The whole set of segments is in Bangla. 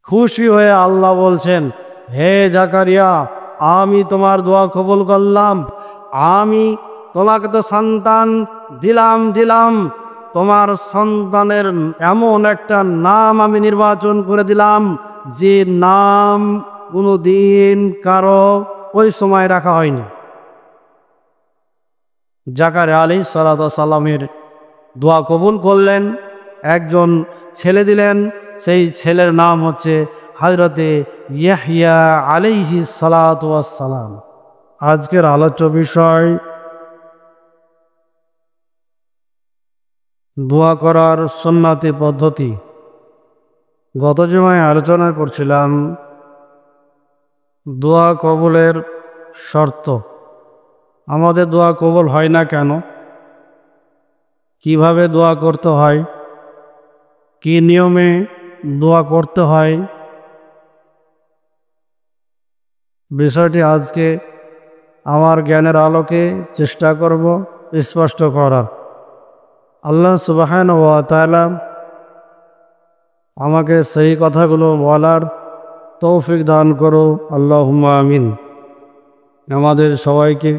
খুশি হয়ে আল্লাহ বলছেন, হে জাকারিয়া, আমি তোমার দোয়া কবুল করলাম। আমি তোমাকে তো সন্তান দিলাম, তোমার সন্তানের এমন একটা নাম আমি নির্বাচন করে দিলাম যে নাম কোনো দিন কারো ওই সময় রাখা হয়নি। জাকারিয়া আলাইহিস সালাতু ওয়াস সালামের দোয়া কবুল করলেন, একজন ছেলে দিলেন। সেই ছেলের নাম হচ্ছে হযরতে ইয়াহইয়া আলাইহিস সালাতু ওয়াস সালাম। আজকের আলোচ্য বিষয় দোয়া করার সুন্নতি পদ্ধতি। গত জুমায় আলোচনা করছিলাম দোয়া কবুলের শর্ত। আমাদের দোয়া কবুল হয় না কেন, কিভাবে দোয়া করতে হয়, কি নিয়মে দোয়া করতে হয়, বিষয়টি আজকে আমার জ্ঞানের আলোকে চেষ্টা করব স্পষ্ট করার। আল্লাহ সুবহানাহু ওয়া তাআলা আমাকে সেই কথাগুলো বলার তৌফিক দান করো, আল্লাহুম্মা আমিন। আমাদের সবাইকে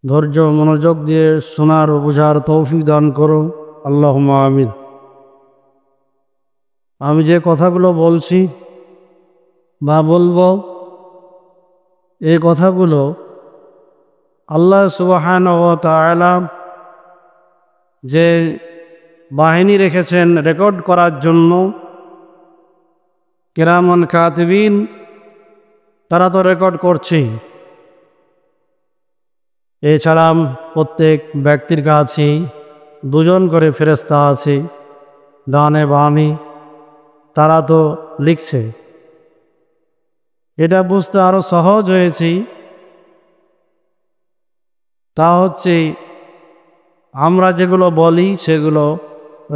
ধৈর্য মনোযোগ দিয়ে শোনার ও বোঝার তৌফিক দান করো, আল্লাহুম্মা আমিন। আমি যে কথাগুলো বলছি বা বলবো, এই কথাগুলো আল্লাহ সুবহানাহু ওয়া তাআলা যে বাহিনী রেখেছেন রেকর্ড করার জন্য, কিরামান কাতিবিন, তারা তো রেকর্ড করছেই। এছাড়া প্রত্যেক ব্যক্তির কাছে দুজন করে ফেরেশতা আছে, ডানে বামে, তারা তো লিখছে। এটা বুঝতে আরো সহজ হয়েছে, তা হচ্ছে আমরা যেগুলো বলি সেগুলো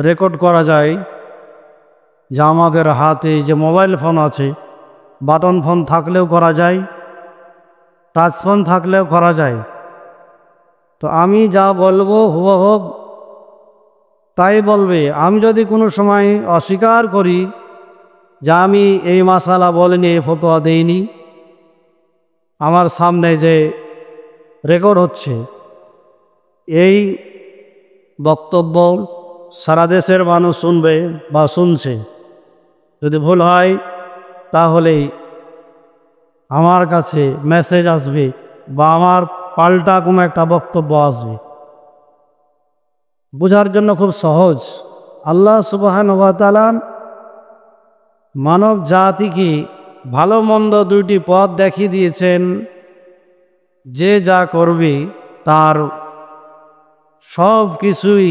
রেকর্ড করা যায়। যা আমাদের হাতে যে মোবাইল ফোন আছে, বাটন ফোন থাকলেও করা যায়, টাচ ফোন থাকলেও করা যায়। তো আমি যা বলবো হুবহু তাই বলবে। আমি যদি কোনো সময় অস্বীকার করি যে আমি এই মাসালা বলিনি, এই ফতোয়া দেইনি, আমার সামনে যে রেকর্ড হচ্ছে এই বক্তব্য সারা দেশের মানুষ শুনবে বা শুনছে, যদি ভুল হয় তাহলে আমার কাছে মেসেজ আসবে বা আমার পাল্টা কোনো একটা বক্তব্য আসবে। বোঝার জন্য খুব সহজ। আল্লাহ সুবহানাহু ওয়া তাআলা মানব জাতিকে ভালো মন্দ দুইটি পথ দেখিয়ে দিয়েছেন। যে যা করবে তার সব কিছুই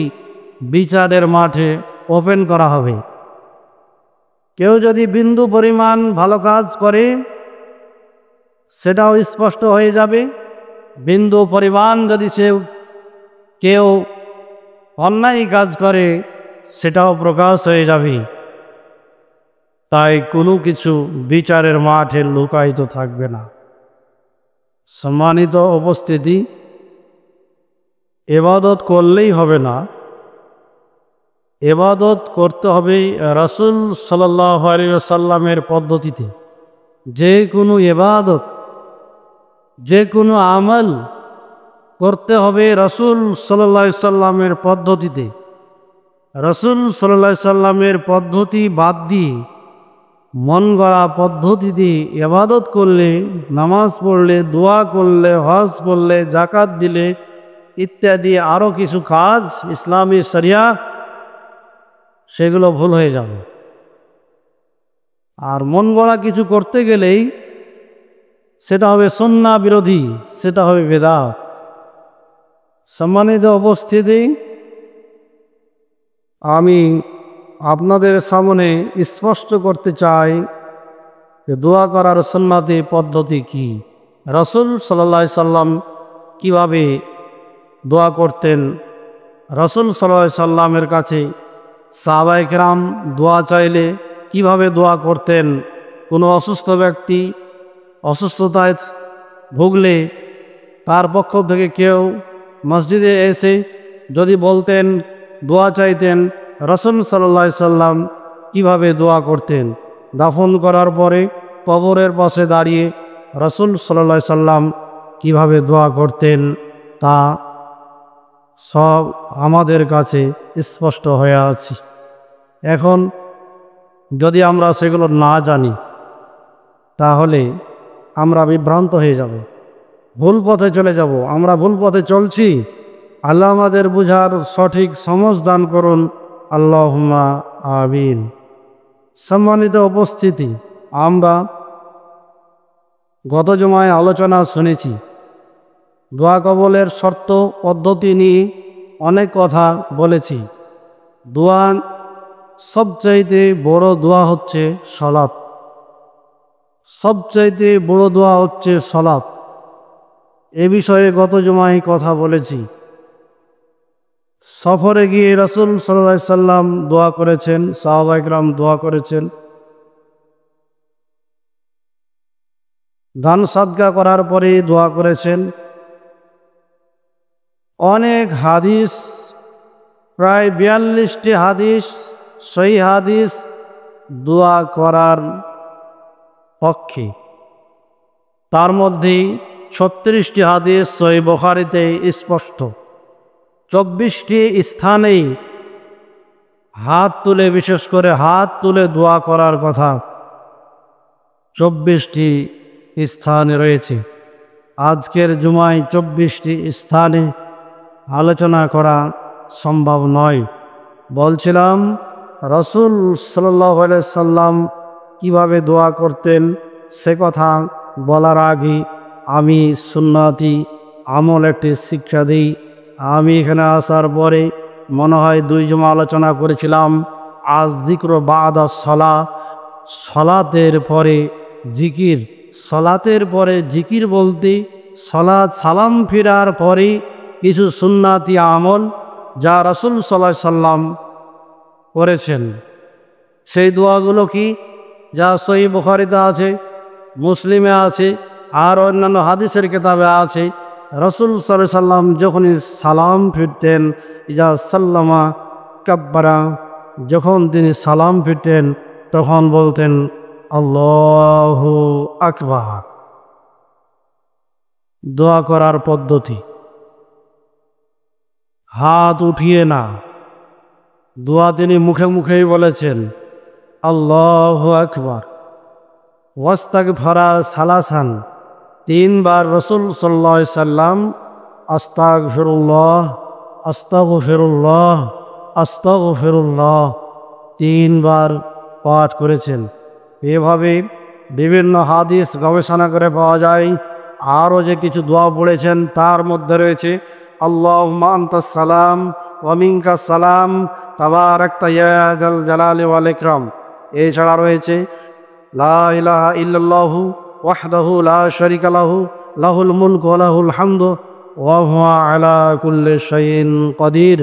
বিচারের মাঠে ওপেন করা হবে। কেউ যদি বিন্দু পরিমাণ ভালো কাজ করে সেটাও স্পষ্ট হয়ে যাবে, বিন্দু পরিমাণ যদি কেউ অন্যায় কাজ করে সেটাও প্রকাশ হয়ে যাবে। তাই কোনো কিছু বিচারের মাঠে লুকায়িত থাকবে না। সম্মানিত উপস্থিতি, ইবাদত করলেই হবে না, ইবাদত করতে হবে রাসূল সাল্লাল্লাহু আলাইহি ওয়াসাল্লামের পদ্ধতিতে। যে কোনো ইবাদত, যে কোনো আমল করতে হবে রাসূল সাল্লাল্লাহু আলাইহি ওয়াসাল্লামের পদ্ধতিতে। রাসূল সাল্লাল্লাহু আলাইহি ওয়াসাল্লামের পদ্ধতি বাদ দিয়ে মন গড়া পদ্ধতিতে ইবাদত করলে, নামাজ পড়লে, দোয়া করলে, হজ করলে, যাকাত দিলে ইত্যাদি আরও কিছু কাজ ইসলামী শরিয়া, সেগুলো ভুল হয়ে যাবে। আর মন গড়া কিছু করতে গেলেই সেটা হবে সুন্নাহ বিরোধী, সেটা হবে বিদআত। সম্মানিত উপস্থিতি, আমি আপনাদের সামনে স্পষ্ট করতে চাই যে দোয়া করার সুন্নতি পদ্ধতি কি। রাসূল সাল্লাল্লাহু আলাইহি সাল্লাম কীভাবে দোয়া করতেন, রাসূল সাল্লাল্লাহু আলাইহি সাল্লামের কাছে সাহাবায়ে কেরাম দোয়া চাইলে কিভাবে দোয়া করতেন, কোনো অসুস্থ ব্যক্তি অসুস্থতায় ভুগলে তার পক্ষ থেকে কেউ মসজিদে এসে যদি বলতেন, দোয়া চাইতেন, রাসূল সাল্লাল্লাহু আলাইহি সাল্লাম কিভাবে দোয়া করতেন। দাফন করার পরে কবরের পাশে দাঁড়িয়ে রাসূল সাল্লাল্লাহু আলাইহি সাল্লাম কিভাবে দোয়া করতেন তা সব আমাদের কাছে স্পষ্ট হয়ে আছে। এখন যদি আমরা সেগুলো না জানি তাহলে আমরা বিভ্রান্ত হয়ে যাব, ভুল পথে চলে যাব। আমরা ভুল পথে চলছি। আল্লাহ আমাদের বুঝার সঠিক সমঝ দান করুন। আল্লাহুম্মা আমিন। সম্মানিত উপস্থিতি, আমরা গত জুমায় আলোচনা শুনেছি। দোয়া কবুলের শর্ত পদ্ধতি নিয়ে অনেক কথা বলেছি। দোয়া সবচাইতে বড় দোয়া হচ্ছে সালাত। সবচাইতে বড় দোয়া হচ্ছে সালাত। এ বিষয়ে গত জুমায় কথা বলেছি। সফরে গিয়ে রাসূল সাল্লাল্লাহু আলাইহি সাল্লাম দোয়া করেছেন, সাহাবায়ে কেরাম দোয়া করেছেন। দান সাদকা করার পরে দোয়া করেছেন। অনেক হাদিস, প্রায় 42টি হাদিস, সহিহ হাদিস দোয়া করার পক্ষে। তার মধ্যে 36টি হাদিস সহিহ বুখারীতে স্পষ্ট। 24টি স্থানেই হাত তুলে, বিশেষ করে হাত তুলে দোয়া করার কথা 24টি স্থানে রয়েছে। আজকের জুমায় 24টি স্থানে আলোচনা করা সম্ভব নয়। বলছিলাম রাসূল সাল্লাল্লাহু আলাইহি সাল্লাম কীভাবে দোয়া করতেন সে কথা বলার আগে আমি সুন্নতি আমল একটি শিক্ষা দিই। আমি এখানে আসার পরে মনে হয় 2 জুমা আলোচনা করেছিলাম আজ যিকর বাদা সলা, সলাতের পরে জিকির। সলাতের পরে জিকির বলতে সলাত সালাম ফিরার পরে কিছু সুন্নাতি আমল যা রাসূল সাল্লাল্লাহু আলাইহি সাল্লাম করেছেন। সেই দোয়াগুলো কি, যা সহিহ বুখারীতে আছে, মুসলিমে আছে, আর অন্যান্য হাদিসের কিতাবে আছে। রাসূল সাল্লাল্লাহু আলাইহি সাল্লাম যখনই সালাম ফিরতেন, ইজা সাল্লামা কাব্বারা, যখন তিনি সালাম ফিরতেন তখন বলতেন আল্লাহু আকবার। দোয়া করার পদ্ধতি, হাত উঠিয়ে না, দোয়া তিনি মুখে মুখেই বলেছেন আল্লাহু আকবার। ওয়াস্তাগফারা সালাসান, 3 বার রাসূল সাল্লাল্লাহু আলাইহি সাল্লাম আস্তাগফিরুল্লাহ আস্তাগফিরুল্লাহ আস্তাগফিরুল্লাহ 3 বার পাঠ করেছেন। এভাবে বিভিন্ন হাদিস গবেষণা করে পাওয়া যায়। আরও যে কিছু দোয়া পড়েছেন তার মধ্যে রয়েছে আল্লাহুম্মা আনতাস সালাম ওয়া মিনকাস সালাম তাবারাকতা ইয়া যাল জালালি ওয়াল ইকরাম। এছাড়া রয়েছে লা ইলাহা ইল্লাল্লাহু ওয়াহদাহু লা শারীকা লাহু লাহুল মুলকু ওয়া লাহুল হামদু ওয়া হুয়া আলা কুল্লি শাইইন কাদির।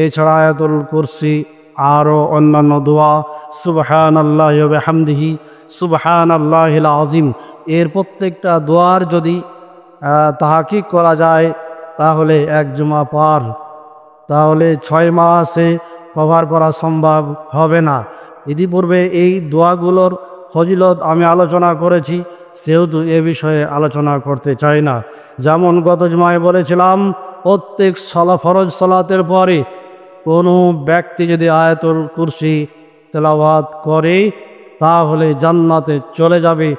এছাড়া আয়াতুল কুরসি, আরও অন্যান্য দোয়া, সুবহানাল্লাহি ওয়া বিহামদিহি সুবহানাল্লাহিল আযীম। এর প্রত্যেকটা দোয়ার যদি তাহকিক করা যায় তাহলে 1 জুমা পার, তাহলে 6 মাসে কভার করা সম্ভব হবে না। ইতিপূর্বে এই দোয়াগুলোর ফজিলত আমি আলোচনা করেছি, সেহেতু এ বিষয়ে আলোচনা করতে চাই না। যেমন গত জুমায় বলেছিলাম, প্রত্যেক ফরজ সালাতের পরে কোনো ব্যক্তি যদি আয়াতুল কুরসি তেলাওয়াত করে তাহলে জান্নাতে চলে যাবে,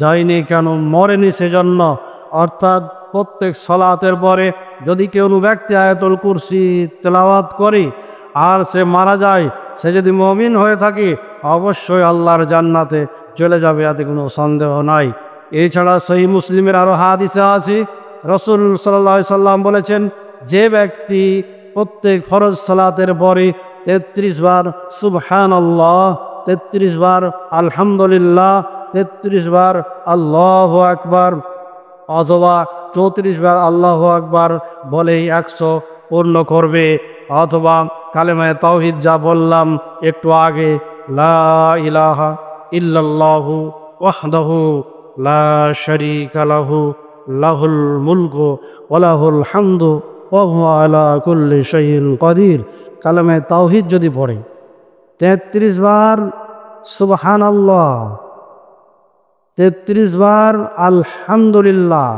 যায়নি কেন, মরেনি সেজন্য। অর্থাৎ প্রত্যেক সালাতের পরে যদি কোনো ব্যক্তি আয়াতুল কুরসি তেলাওয়াত করে আর সে মারা যায়, সে যদি মুমিন হয়ে থাকে অবশ্যই আল্লাহর জান্নাতে চলে যাবে, এতে কোনো সন্দেহ নাই। এছাড়া সহিহ মুসলিমের আরও হাদিসে আছে, রাসূল সাল্লাল্লাহু আলাইহি সাল্লাম বলেছেন, যে ব্যক্তি প্রত্যেক ফরজ সালাতের পরে 33 বার সুবহানাল্লাহ, 33 বার আলহামদুলিল্লাহ, 33 বার আল্লাহু আকবার অথবা 34 বার আল্লাহু আকবার বলেই 100 পূর্ণ করবে, অথবা কালেমায়ে তাওহীদ যা বললাম একটু আগে, লা ইলাহা ইল্লাল্লাহু ওয়াহদাহু লা শারীকা লাহু লাহুল মুলকু ওয়া লাহুল হামদু ওয়া হুয়া আলা কুল্লি শাইইন কাদির। কালেমায়ে তাওহীদ যদি পড়ে 33 বার সুবহানাল্লাহ, 33 বার আলহামদুলিল্লাহ,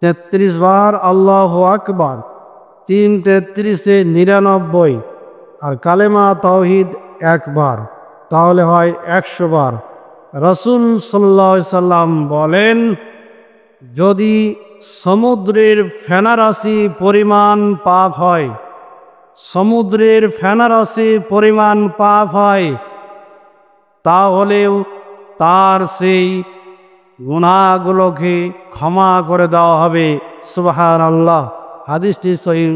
33 বার আল্লাহু আকবার, 3 33 99, আর কালেমা তাওহীদ একবার, তাহলে হয় 100 বার। রাসূল সাল্লাল্লাহু আলাইহি সাল্লাম বলেন, যদি সমুদ্রের ফেনারাশি পরিমাণ পাপ হয়, সমুদ্রের ফেনারাশি পরিমাণ পাপ হয়, তাহলেও তার সেই গুনাহগুলোকে ক্ষমা করে দেওয়া হবে। সুবহানাল্লাহ। হাদিসটি সহিহ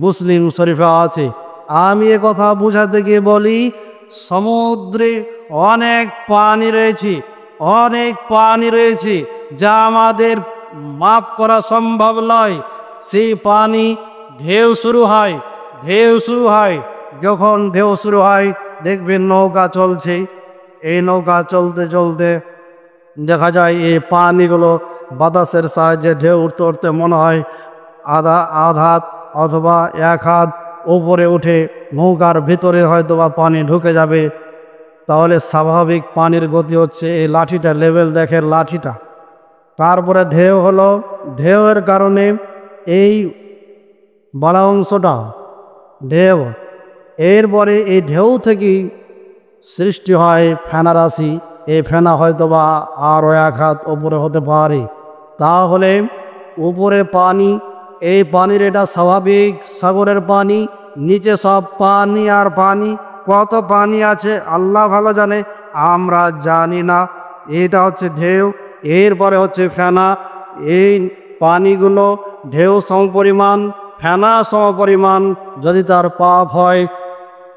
মুসলিম শরীফে আছে। আমি এ কথা বোঝাতে গিয়ে বলি, সমুদ্রে অনেক পানি রয়েছে, অনেক পানি রয়েছে যা আমাদের মাপ করা সম্ভব নয়। সেই পানি ঢেউ শুরু হয়, ঢেউ শুরু হয়, যখন ঢেউ শুরু হয় দেখবেন নৌকা চলছে, এই নৌকা চলতে চলতে দেখা যায় এই পানিগুলো বাতাসের সাহায্যে ঢেউ উঠতে উঠতে মনে হয় আধ হাত অথবা 1 হাত উপরে উঠে নৌকার ভিতরে হয়তো বা পানি ঢুকে যাবে। তাহলে স্বাভাবিক পানির গতি হচ্ছে এই লাঠিটা, লেভেল দেখে লাঠিটা, তারপরে ঢেউ হলো, ঢেউয়ের কারণে এই বড় অংশটা ঢেউ, এরপরে এই ঢেউ থেকেই সৃষ্টি হয় ফেনারাশি। এই ফেনা হয়তো বা আরও 1 হাত উপরে হতে পারে। তাহলে উপরে পানি, এই পানির এটা স্বাভাবিক সাগরের পানি, নিচে সব পানি আর পানি, কত পানি আছে আল্লাহ ভালো জানে, আমরা জানি না। এটা হচ্ছে ঢেউ, এরপরে হচ্ছে ফেনা। এই পানিগুলো ঢেউ সমপরিমাণ, ফেনা সমপরিমাণ, যদি তার পাপ হয়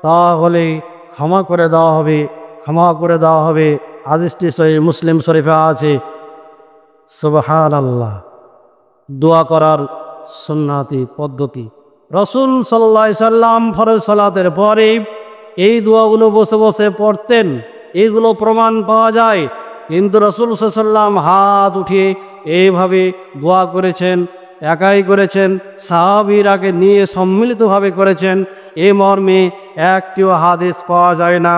তাহলে ক্ষমা করে দেওয়া হবে, ক্ষমা করে দেওয়া হবে। হাদিসটি সহিহ মুসলিম শরীফে আছে। সুবহানাল্লাহ। দোয়া করার সুন্নাতি পদ্ধতি, রাসূল সাল্লাল্লাহু আলাইহি সাল্লাম ফরজ সালাতের পরে এই দোয়াগুলো বসে বসে পড়তেন, এগুলো প্রমাণ পাওয়া যায়। কিন্তু রাসূল সাল্লাল্লাহু আলাইহি সাল্লাম হাত উঠিয়ে এইভাবে দোয়া করেছেন, একাই করেছেন, সাহাবীরাকে নিয়ে সম্মিলিতভাবে করেছেন, এ মর্মে একটিও হাদিস পাওয়া যায় না,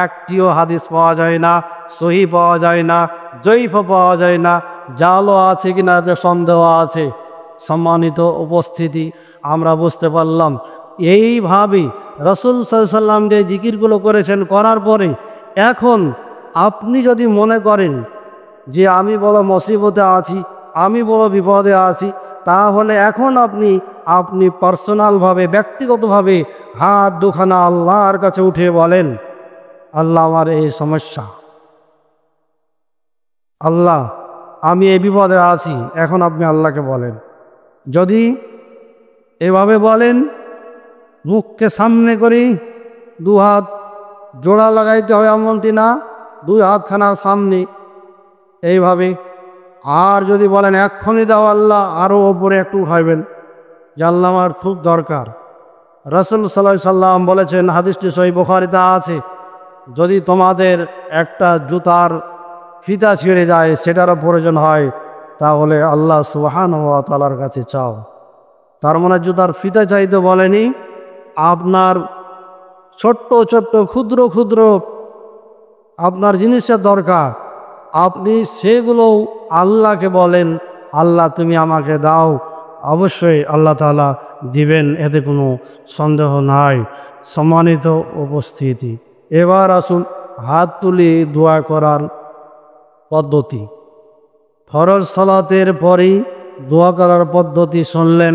একটিও হাদিস পাওয়া যায় না, সহিহ পাওয়া যায় না, জয়ীফ পাওয়া যায় না, জালও আছে কিনা এতে সন্দেহ আছে। সম্মানিত উপস্থিতি, আমরা বুঝতে পারলাম এইভাবে রাসূল সাল্লাল্লাহু আলাইহি সাল্লাম যে জিকিরগুলো করেছেন, করার পরে এখন আপনি যদি মনে করেন যে আমি বড় মুসিবতে আছি, আমি বড় বিপদে আছি, তাহলে এখন আপনি পার্সোনালভাবে, ব্যক্তিগতভাবে হাত দুখানা আল্লাহর কাছে উঠে বলেন, আল্লাহ আমার এই সমস্যা, আল্লাহ আমি এই বিপদে আছি। এখন আপনি আল্লাহকে বলেন। যদি এভাবে বলেন, মুখকে সামনে করি, 2 হাত জোড়া লাগাইতে হয় এমনটি না, 2 হাতখানা সামনে এইভাবে। আর যদি বলেন এক্ষুনি দাও আল্লাহ, আরও ওপরে একটু উঠাইবেন যে আল্লাহ আমার খুব দরকার। রাসূল সাল্লাল্লাহু আলাইহি সাল্লাম বলেছেন, হাদিসটি সহিহ বুখারীতে আছে, যদি তোমাদের একটা জুতার ফিতা ছিঁড়ে যায়, সেটারও প্রয়োজন হয়, তাহলে আল্লাহ সুবহানাহু ওয়া তাআলার কাছে চাও। তার মানে জুতার ফিতা চাইতে বলেনি, আপনার ছোট্ট ছোট্ট ক্ষুদ্র ক্ষুদ্র আপনার জিনিসের দরকার, আপনি সেগুলো আল্লাহকে বলেন, আল্লাহ তুমি আমাকে দাও, অবশ্যই আল্লাহ তাআলা দিবেন, এতে কোনো সন্দেহ নাই। সম্মানিত উপস্থিতি, এবার আসুন হাত তুলে দোয়া করার পদ্ধতি। ফরজ সালাতের পরেই দোয়া করার পদ্ধতি শুনলেন,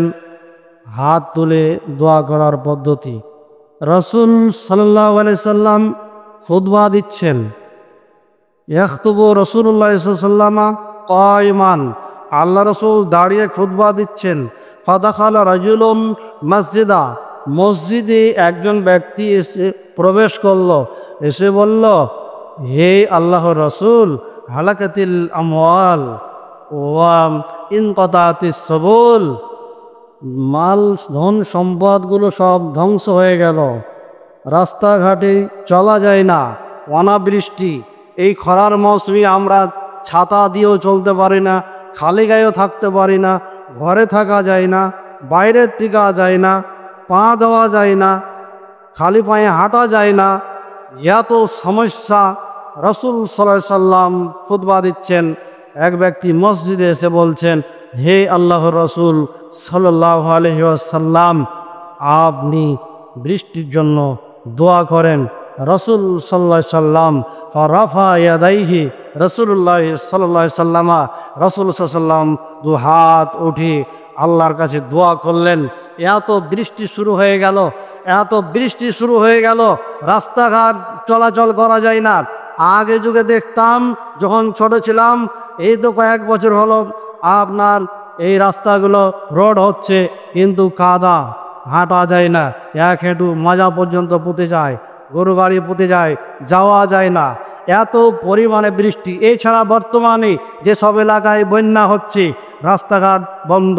হাত তুলে দোয়া করার পদ্ধতি। রাসূল সাল্লাল্লাহু আলাইহি সাল্লাম খুতবা দিচ্ছেন, ইয়াখতুবু রাসূলুল্লাহ সাল্লাল্লাহু আলাইহি ওয়াসাল্লাম কায়মান, আল্লাহ রাসূল দাঁড়িয়ে খুতবা দিচ্ছেন। ফাদাখালা রাজুলুন মসজিদা, মসজিদে একজন ব্যক্তি এসে প্রবেশ করল, এসে বলল, হে আল্লাহর রাসূল, হালাকাতিল আমওয়াল ওয়া ইনকাতাতিস সাবুল, মাল ধন সম্পদগুলো সব ধ্বংস হয়ে গেল, রাস্তাঘাটে চলা যায় না, অনাবৃষ্টি, এই খরার মৌসুমে আমরা ছাতা দিয়েও চলতে পারি না, খালি গায়েও থাকতে পারি না, ঘরে থাকা যায় না, বাইরের টিকা যায় না, পা দেওয়া যায় না, খালি পায়ে হাঁটা যায় না, এত সমস্যা। রাসূল সাল্লাল্লাহু আলাইহি সাল্লাম খুতবা দিচ্ছেন, এক ব্যক্তি মসজিদে এসে বলছেন, হে আল্লাহর রাসূল সাল্লাল্লাহু আলাইহি ওয়াসাল্লাম, আপনি বৃষ্টির জন্য দোয়া করেন। রাসূল সাল্লাল্লাহু আলাইহি সাল্লাম ফারাফা ইয়াদাইহি, রাসূলুল্লাহ সাল্লাল্লাহু আলাইহি সাল্লামা রাসূল সাল্লাল্লাহু আলাইহি সাল্লাম দু হাত উঠে আল্লাহর কাছে দোয়া করলেন। এত বৃষ্টি শুরু হয়ে গেল, এত বৃষ্টি শুরু হয়ে গেল, রাস্তাঘাট চলাচল করা যায় না। আগে যুগে দেখতাম যখন ছোট ছিলাম, এই তো কয়েক বছর হলো আপনার এই রাস্তাগুলো রোড হচ্ছে, কিন্তু কাদা, হাঁটা যায় না, এক হেঁটু মাজা পর্যন্ত পুঁতে যায়, গরু গাড়ি পুঁতে যায়, যাওয়া যায় না, এত পরিমাণে বৃষ্টি। এছাড়া বর্তমানে যেসব এলাকায় বন্যা হচ্ছে, রাস্তাঘাট বন্ধ,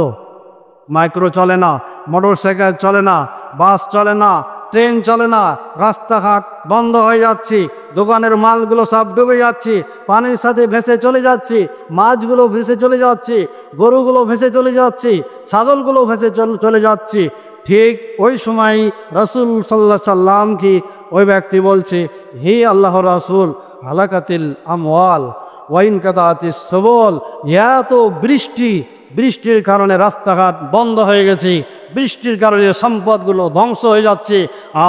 মাইক্রো চলে না, মোটর সাইকেল চলে না, বাস চলে না, ট্রেন চলে না, রাস্তাঘাট বন্ধ হয়ে যাচ্ছে, দোকানের মালগুলো সব ডুবে যাচ্ছে, পানির সাথে ভেসে চলে যাচ্ছে, মাছগুলো ভেসে চলে যাচ্ছে, গরুগুলো ভেসে চলে যাচ্ছে, ছাগলগুলো ভেসে চলে যাচ্ছে। ঠিক ওই সময় রাসূল সাল্লাল্লাহু আলাইহি সাল্লাম কি ওই ব্যক্তি বলছে, হে আল্লাহর রাসূল, হালাকাতিল আমওয়াল ওয়াইন কাতাতিস সুবুল, এত বৃষ্টি, বৃষ্টির কারণে রাস্তাঘাট বন্ধ হয়ে গেছে, বৃষ্টির কারণে সম্পদগুলো ধ্বংস হয়ে যাচ্ছে,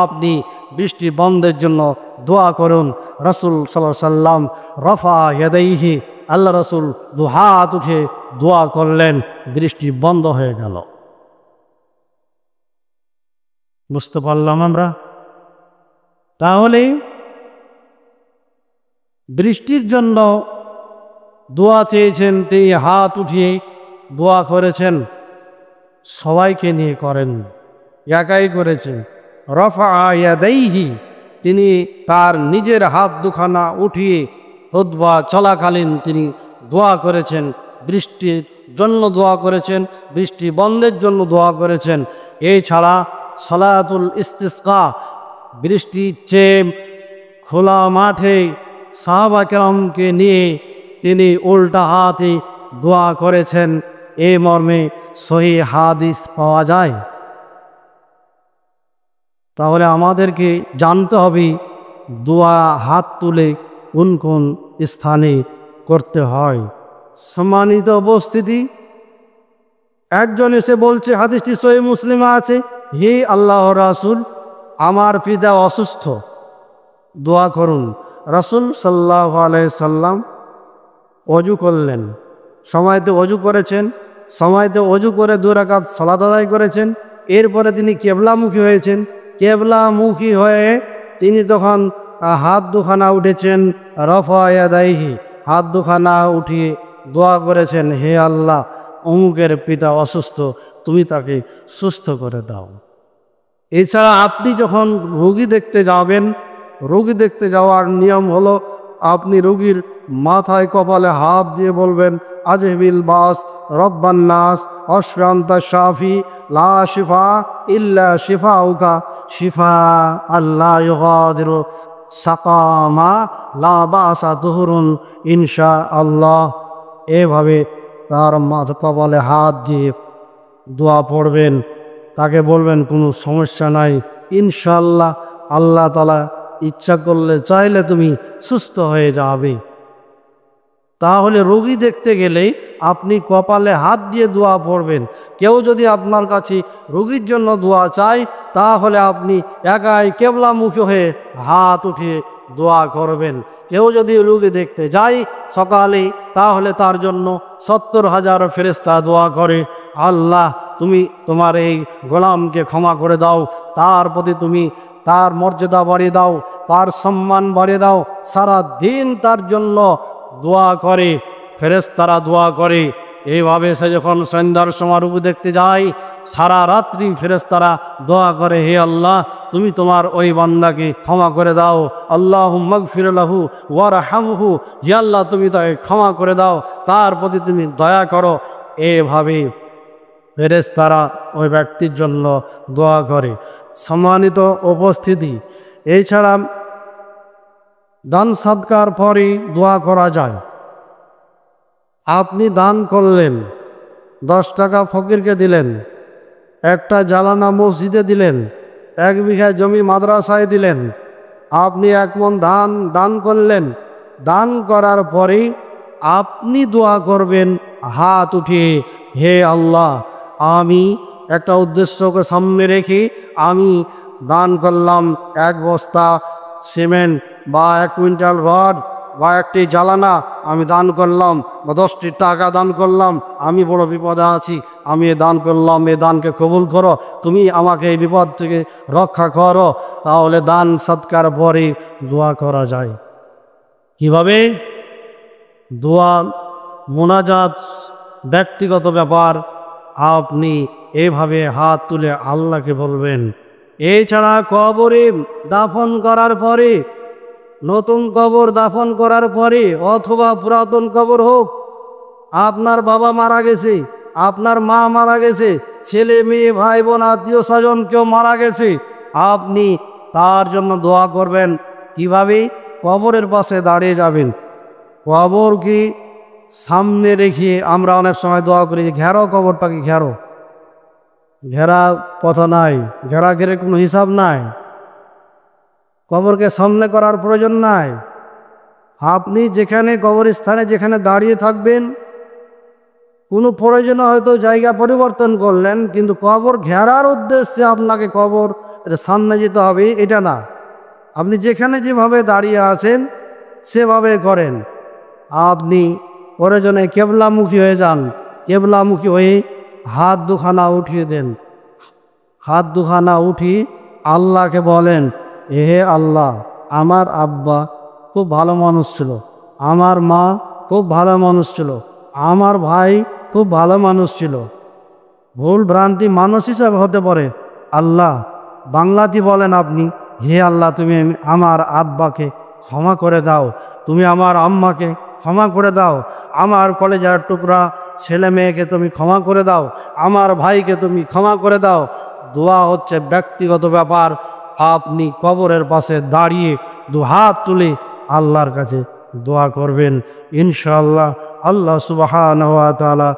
আপনি বৃষ্টি বন্ধের জন্য দোয়া করুন। রাসূল সাল্লাল্লাহু আলাইহি সাল্লাম রফা ইয়াদাইহি, আল্লাহ রাসূল দু হাত উঠে দোয়া করলেন, বৃষ্টি বন্ধ হয়ে গেল। বুঝতে পারলাম আমরা? তাহলে বৃষ্টির জন্য দোয়া চেয়েছেন, তিনি হাত উঠিয়ে দোয়া করেছেন, সবাইকে নিয়ে করেন, একাই করেছেন। রফা ইয়াদাইহি, তিনি তার নিজের হাত দুখানা উঠিয়ে খুতবা চলাকালীন তিনি দোয়া করেছেন, বৃষ্টির জন্য দোয়া করেছেন, বৃষ্টি বন্ধের জন্য দোয়া করেছেন। এছাড়া সালাতুল ইস্তিসকা, বৃষ্টির চেয়ে খোলা মাঠে সাহাবা কেরামকে নিয়ে তিনি উল্টা হাতে দোয়া করেছেন, এই মর্মে সহিহ হাদিস পাওয়া যায়। তাহলে আমাদেরকে জানতে হবে দোয়া হাত তুলে কোন কোন স্থানে করতে হয়। সম্মানিত উপস্থিতি, একজন এসে বলছে, হাদিসটি সহিহ মুসলিমে আছে, হে আল্লাহর রাসূল, আমার পিতা অসুস্থ, দোয়া করুন। রাসূল সাল্লাল্লাহু আলাইহি সাল্লাম ওযু করলেন, সময়তে ওযু করেছেন, সময়তে ওযু করে 2 রাকাত সালাত আদায় করেছেন। এরপরে তিনি কেবলামুখী হয়েছেন, কেবলামুখী হয়ে তিনি তখন হাত দুখানা উঠেছেন, রফা ইয়াদাইহি, হাত দুখানা উঠিয়ে দোয়া করেছেন, হে আল্লাহ, অমুকের পিতা অসুস্থ, তুমি তাকে সুস্থ করে দাও। এছাড়া আপনি যখন রোগী দেখতে যাবেন, রোগী দেখতে যাওয়ার নিয়ম হলো, আপনি রোগীর মাথায় কপালে হাত দিয়ে বলবেন, আজহিবিল বাস রব্বান নাস অশরান্তা শাফি লা শিফা ইল্লা শিফাউকা শিফা আল্লাহ ইউগাদিরু সাকামা লা বাসা দুহুরুন ইনশা আল্লাহ। এভাবে তার মাথা কপালে হাত দিয়ে দোয়া পড়বেন, তাকে বলবেন কোনো সমস্যা নাই, ইনশাআল্লাহ আল্লাহ তাআলা ইচ্ছা করলে, চাইলে তুমি সুস্থ হয়ে যাবে। তাহলে রোগী দেখতে গেলে আপনি কপালে হাত দিয়ে দোয়া পড়বেন। কেউ যদি আপনার কাছে রোগীর জন্য দোয়া চায়, তাহলে আপনি একাই কেবলামুখী হয়ে হাত উঠিয়ে দোয়া করবেন। কেউ যদি রোগী দেখতে যায় সকালে, তাহলে তার জন্য 70,000 ফেরেশতা দোয়া করে, আল্লাহ তুমি তোমার এই গোলামকে ক্ষমা করে দাও, তার প্রতি তুমি তার মর্যাদা বাড়িয়ে দাও, তার সম্মান বাড়িয়ে দাও। সারা দিন তার জন্য দোয়া করে, ফেরেশতারা দোয়া করে। এইভাবে সে যখন সন্ধ্যার সময় রোগী দেখতে যায়, সারা রাত্রি ফেরেশতারা দোয়া করে, হে আল্লাহ তুমি তোমার ওই বান্দাকে ক্ষমা করে দাও, আল্লাহুম্মা গফির লাহু ওয়ারহামহু, হে আল্লাহ তুমি তাকে ক্ষমা করে দাও, তার প্রতি তুমি দয়া করো। এভাবে ফেরেশতারা ওই ব্যক্তির জন্য দোয়া করে। সম্মানিত উপস্থিতি, এছাড়া দান সাদকার পরই দোয়া করা যায়। আপনি দান করলেন, 10 টাকা ফকিরকে দিলেন, একটা জালানা মসজিদে দিলেন, 1 বিঘা জমি মাদ্রাসায় দিলেন, আপনি 1 মণ ধান দান করলেন, দান করার পরেই আপনি দোয়া করবেন হাত উঠিয়ে, হে আল্লাহ, আমি একটা উদ্দেশ্যকে সামনে রেখে আমি দান করলাম 1 বস্তা সিমেন্ট বা 1 কুইন্টাল রড বা একটি জ্বালানা আমি দান করলাম বা 10টি টাকা দান করলাম। আমি বড় বিপদে আছি, আমি এ দান করলাম, এ দানকে কবুল করো, তুমি আমাকে এই বিপদ থেকে রক্ষা করো। তাহলে দান সৎকার পরে দোয়া করা যায়। কিভাবে? দোয়া মোনাজাত ব্যক্তিগত ব্যাপার, আপনি এভাবে হাত তুলে আল্লাহকে বলবেন। এছাড়া কবরে দাফন করার পরে, নতুন কবর দাফন করার পরে অথবা পুরাতন কবর হোক, আপনার বাবা মারা গেছে, আপনার মা মারা গেছে, ছেলে মেয়ে ভাই বোন আত্মীয় স্বজন কেউ মারা গেছে, আপনি তার জন্য দোয়া করবেন। কিভাবে? কবরের পাশে দাঁড়িয়ে যাবেন, কবরকে সামনে রেখে আমরা অনেক সময় দোয়া করি যে ঘেরো কবরটাকে, ঘেরো। ঘেরা কথা নাই, ঘেরা ঘেরে কোনো হিসাব নাই, কবরকে সামনে করার প্রয়োজন নাই। আপনি যেখানে কবরস্থানে যেখানে দাঁড়িয়ে থাকবেন, কোনো প্রয়োজনে হয়তো জায়গা পরিবর্তন করলেন, কিন্তু কবর ঘেরার উদ্দেশ্যে আপনাকে কবর সামনে যেতে হবে এটা না। আপনি যেখানে যেভাবে দাঁড়িয়ে আছেন সেভাবে করেন। আপনি প্রয়োজনে কেবলামুখী হয়ে যান, কেবলামুখী হয়ে হাত দুখানা উঠিয়ে দেন। হাত দুখানা উঠি আল্লাহকে বলেন, হে আল্লাহ, আমার আব্বা খুব ভালো মানুষ ছিল, আমার মা খুব ভালো মানুষ ছিল, আমার ভাই খুব ভালো মানুষ ছিল। ভুল ভ্রান্তি মানুষ হিসাবে হতে পারে। আল্লাহ, বাংলাতে বলেন আপনি, হে আল্লাহ, তুমি আমার আব্বাকে ক্ষমা করে দাও, তুমি আমার আম্মাকে ক্ষমা করে দাও, আমার কলেজার টুকরা ছেলে মেয়েকে তুমি ক্ষমা করে দাও, আমার ভাইকে তুমি ক্ষমা করে দাও। দোয়া হচ্ছে ব্যক্তিগত ব্যাপার। আপনি কবরের পাশে দাঁড়িয়ে 2 হাত তুলে আল্লাহর কাছে দোয়া করবেন, ইনশাআল্লাহ আল্লাহ সুবহানাহু ওয়া তাআলা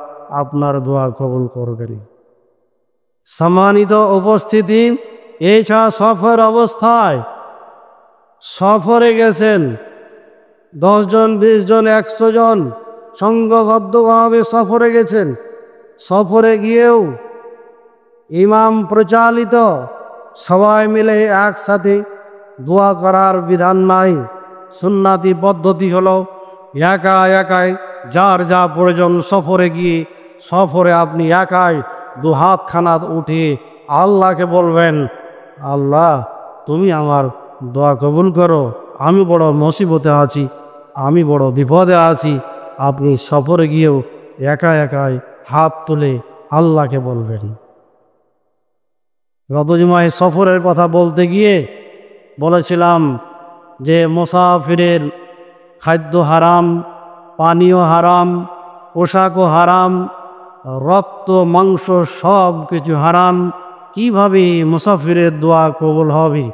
আপনার দোয়া কবুল করবেন। সম্মানিত উপস্থিতি, এছাড়া সফর অবস্থায়, সফরে গেছেন 10 জন 20 জন 100 জন সংঘবদ্ধভাবে সফরে গেছেন, সফরে গিয়েও ইমাম প্রচালিত সবাই মিলে একসাথে দোয়া করার বিধান নাই। সুন্নাতি পদ্ধতি হলো একা একাই যার যা প্রয়োজন, সফরে গিয়ে সফরে আপনি একাই 2 হাতখানা উঠে আল্লাহকে বলবেন, আল্লাহ, তুমি আমার দোয়া কবুল করো, আমি বড় মুসিবতে আছি, আমি বড় বিপদে আছি। আপনি সফরে গিয়েও একা একাই হাত তুলে আল্লাহকে বলবেন। গত জুমায় সফরের কথা বলতে গিয়ে বলেছিলাম যে মুসাফিরের খাদ্য হারাম, পানীয় হারাম, পোশাকও হারাম, রক্ত মাংস সব কিছু হারাম। কিভাবে মুসাফিরের দোয়া কবুল হবে?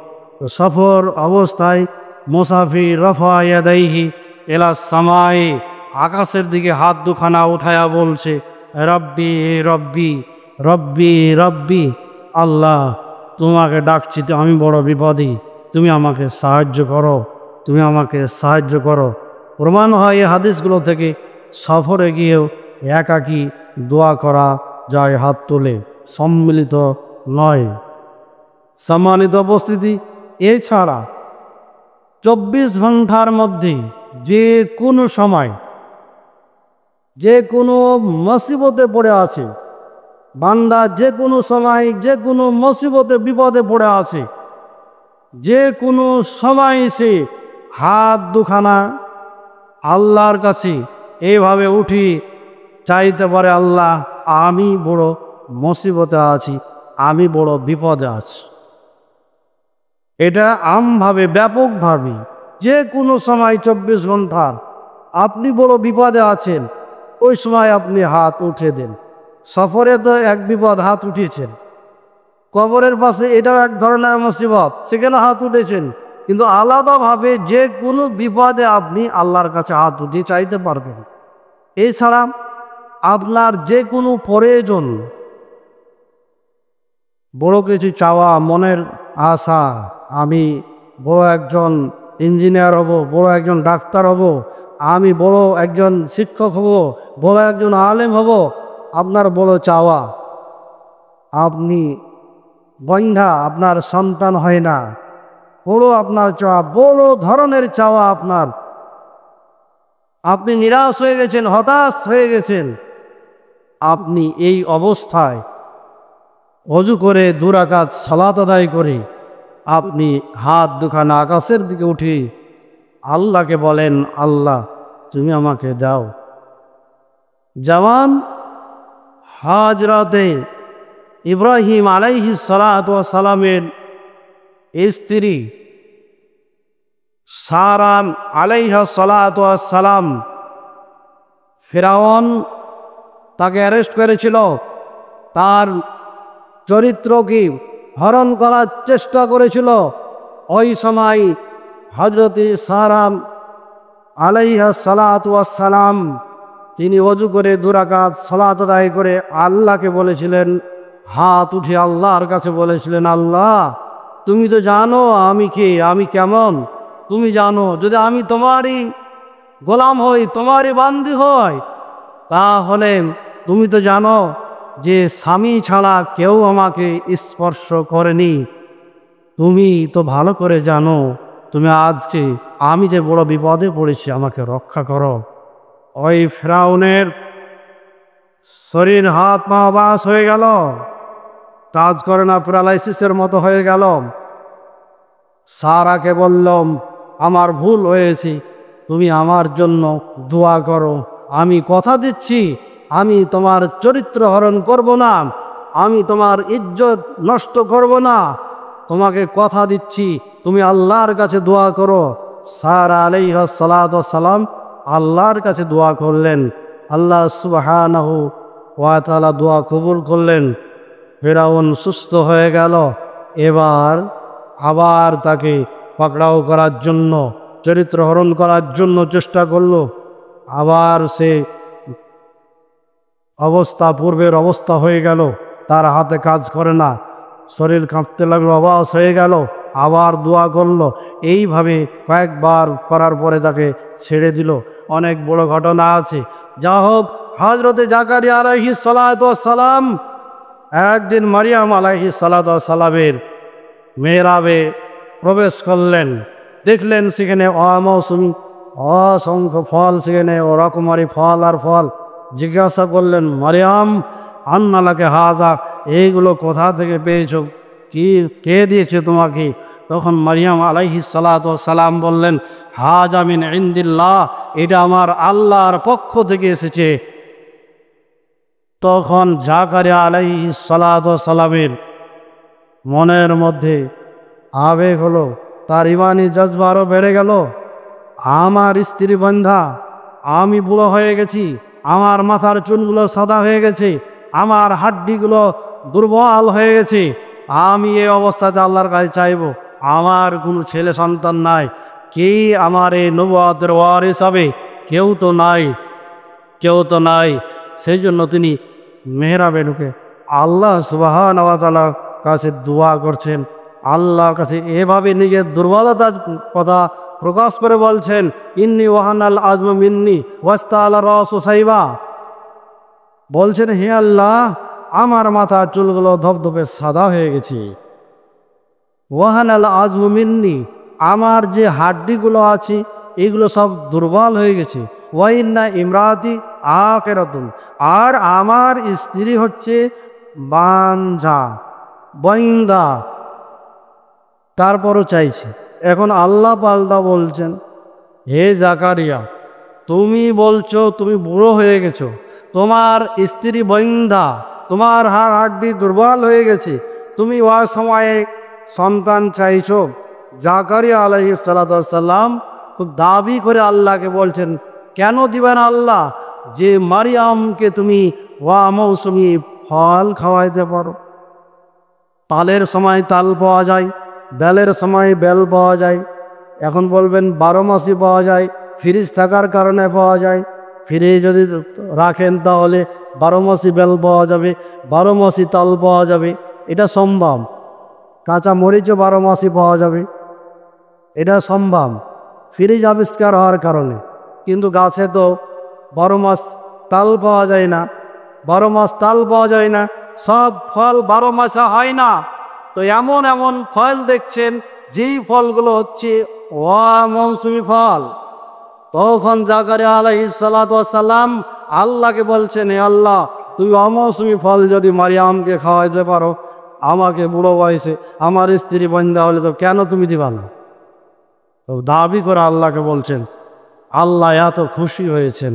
সফর অবস্থায় মুসাফির রফা ইয়াদাইহি ইলা সামায়ে, আকাশের দিকে হাত দুখানা উঠায়া বলছে, রব্বি রব্বি রব্বি রব্বি, আল্লাহ, তোমাকে ডাকছি, তো আমি বড় বিপদী, তুমি আমাকে সাহায্য করো, তুমি আমাকে সাহায্য করো। প্রমাণ হয় এই হাদিসগুলো থেকে সফরে গিয়েও একাকী দোয়া করা যায়, হাত তুলে, সম্মিলিত নয়। সম্মানিত উপস্থিতি, এছাড়া 24 ঘন্টার মধ্যে যে কোনো সময় যে কোনো মুসিবতে পড়ে আছে, বান্দা যে কোনো সময় যে কোনো মুসিবতে বিপদে পড়ে আছে, যে কোনো সময় সে হাত দুখানা আল্লাহর কাছে এইভাবে উঠি চাইতে পারে, আল্লাহ, আমি বড় মুসিবতে আছি, আমি বড় বিপদে আছি। এটা আমভাবে ব্যাপকভাবে যে কোনো সময় 24 ঘন্টার আপনি বড় বিপদে আছেন, ওই সময় আপনি হাত উঠে দেন। সফরে তো এক বিপদ, হাত উঠিয়েছেন। কবরের পাশে এটাও এক ধরনের মুসিবত, সেখানে হাত উঠেছেন। কিন্তু আলাদাভাবে যে কোনো বিপদে আপনি আল্লাহর কাছে হাত উঠিয়ে চাইতে পারবেন। এছাড়া আপনার যে কোনো প্রয়োজন, বড় কিছু চাওয়া, মনের আশা, আমি বড় একজন ইঞ্জিনিয়ার হব, বড় একজন ডাক্তার হব, আমি বড় একজন শিক্ষক হব, বড় একজন আলেম হব। আপনার বড় চাওয়া, আপনি বন্ধা আপনার সন্তান হয় না, বড় আপনার চাওয়া, বড় ধরনের চাওয়া আপনার। আপনি নিরাশ হয়ে গেছেন, হতাশ হয়ে গেছেন। আপনি এই অবস্থায় অজু করে 2 রাকাত সালাত আদায় করে আপনি হাত দুখানা আকাশের দিকে উঠে আল্লাহকে বলেন, আল্লাহ তুমি আমাকে দাও। যেমন হাজরাতে ইব্রাহিম আলাইহিস সালাতু ওয়াস সালামের স্ত্রী সারা আলাইহা সালাতু ওয়াস সালাম, ফিরআউন তাকে অ্যারেস্ট করেছিল, তার চরিত্রকে হরণ করার চেষ্টা করেছিল। ওই সময় হজরতে সারা আলাইহা সালাতু ওয়াস সালাম তিনি অজু করে 2 রাকাত সালাত আদায় করে আল্লাহকে বলেছিলেন, হাত উঠে আল্লাহর কাছে বলেছিলেন, আল্লাহ তুমি তো জানো আমি কে, আমি কেমন, তুমি জানো। যদি আমি তোমারই গোলাম হই, তোমারই বান্দি হই, তাহলে তুমি তো জানো যে স্বামী ছাড়া কেউ আমাকে স্পর্শ করেনি। তুমি তো ভালো করে জানো, তুমি আজকে আমি যে বড় বিপদে পড়েছি, আমাকে রক্ষা করো। ওই ফিরআউনের শরীর হাত পা বাস হয়ে গেল, কাজ করে না, প্যারালাইসিসের মতো হয়ে গেল। সারাকে বললাম, আমার ভুল হয়েছে, তুমি আমার জন্য দোয়া করো। আমি কথা দিচ্ছি আমি তোমার চরিত্র হরণ করব না, আমি তোমার ইজ্জত নষ্ট করব না, তোমাকে কথা দিচ্ছি, তুমি আল্লাহর কাছে দোয়া করো। সারা আলাইহা সালাতু ওয়াস সালাম আল্লাহর কাছে দোয়া করলেন, আল্লাহ সুবহানাহু ওয়া তাআলা দোয়া কবুল করলেন। ফিরআউন সুস্থ হয়ে গেল। এবার আবার তাকে পাকড়াও করার জন্য, চরিত্র হরণ করার জন্য চেষ্টা করল। আবার সে অবস্থা পূর্বের অবস্থা হয়ে গেল, তার হাতে কাজ করে না, শরীর কাঁপতে লাগলো, অবশ হয়ে গেল। আবার দোয়া করলো। এইভাবে কয়েকবার করার পরে তাকে ছেড়ে দিল। অনেক বড় ঘটনা আছে। যা হোক, হজরতে জাকারিয়া আলাইহিস সালাতু ওয়াস সালাম একদিন মারিয়াম আলাইহিস সালাতু ওয়াস সালামের মেহরাবে প্রবেশ করলেন। দেখলেন সেখানে অমৌসুমি অসংখ্য ফল, সেখানে ওরকমারি ফল আর ফল। জিজ্ঞাসা করলেন, মারিয়াম আন্নালাকে হাজা, এইগুলো কোথা থেকে পেয়েছ, কি কে দিয়েছে তোমাকে? তখন মারিয়াম আলাইহিস সালাতু ওয়াস সালাম বললেন, হাজা মিন ইনদিল্লাহ, এটা আমার আল্লাহর পক্ষ থেকে এসেছে। তখন জাকারিয়া আলাইহিস সালাতু ওয়াস সালামের মনের মধ্যে আবেগ হলো, তার ইমানি জজবা আরও বেড়ে গেল। আমার স্ত্রী বন্ধা, আমি বুড়ো হয়ে গেছি, আমার মাথার চুলগুলো সাদা হয়ে গেছে, আমার হাড্ডিগুলো দুর্বল হয়ে গেছে, আমি এই অবস্থাতে আল্লাহর কাছে চাইব। আমার কোনো ছেলে সন্তান নাই, কে আমার এই নবুয়তের ওয়ারিস হবে? কেউ তো নাই, কেউ তো নাই। সেই জন্য তিনি মেহরাবে ঢুকে আল্লাহ সুবহানাহু ওয়া তাআলার কাছে দোয়া করছেন। আল্লাহর কাছে এভাবে নিজের দুর্বলতার কথা প্রকাশ করে বলছেন, ইন্নি ওয়াহানাল আজমু মিন্নি ওয়াস্তাআলা রাসু সাইবা, বলছেন, হে আল্লাহ আমার মাথার চুলগুলো ধপধপে সাদা হয়ে গেছে। ওয়াহানাল আজমু মিন্নি, আমার যে হাড্ডিগুলো আছে এগুলো সব দুর্বল হয়ে গেছে। ওয়াইন্না ইমরাতি আকিরাতুন, আর আমার স্ত্রী হচ্ছে বাঞ্ঝা, বন্দা। তারপরও চাইছে। এখন আল্লাহ পাল্টা বলছেন, হে জাকারিয়া, তুমি বলছো তুমি বুড়ো হয়ে গেছো, তোমার স্ত্রী বন্দা, তোমার হাড্ডি দুর্বল হয়ে গেছে, তুমি ওই সময়ে সন্তান চাইছো। জাকারিয়া আলাইহিস সালাতু ওয়াস সালাম খুব দাবি করে আল্লাহকে বলছেন, কেন দিবেন আল্লাহ, যে মারিয়ামকে তুমি ওয়া মৌসুমি ফল খাওয়াইতে পারো। তালের সময় তাল পাওয়া যায়, বেলের সময় বেল পাওয়া যায়। এখন বলবেন 12 মাসই পাওয়া যায়, ফ্রিজ থাকার কারণে পাওয়া যায়। ফ্রিজে যদি রাখেন তাহলে 12 মাসই বেল পাওয়া যাবে, 12 মাসই তাল পাওয়া যাবে, এটা সম্ভব। কাঁচা মরিচও 12 মাসই পাওয়া যাবে। এটা সম্ভব ফ্রিজ আবিষ্কার হওয়ার কারণে। কিন্তু গাছে তো 12 মাস তাল পাওয়া যায় না, 12 মাস তাল পাওয়া যায় না, সব ফল 12 মাসে হয় না। তো এমন এমন ফল দেখছেন যেই ফলগুলো হচ্ছে অমৌসুমি ফল। তখন জাকারিয়া আলাইহিস সালাতু ওয়াস সালাম আল্লাহকে বলছেন, হে আল্লাহ, তুই অমৌসুমি ফল যদি মারিয়ামকে খাওয়াইতে পারো, আমাকে বুড়ো বয়সে আমার স্ত্রী বন্ধা হলে তো কেন তুমি দিবা না? তো দাবি করে আল্লাহকে বলছেন। আল্লাহ এত খুশি হয়েছেন,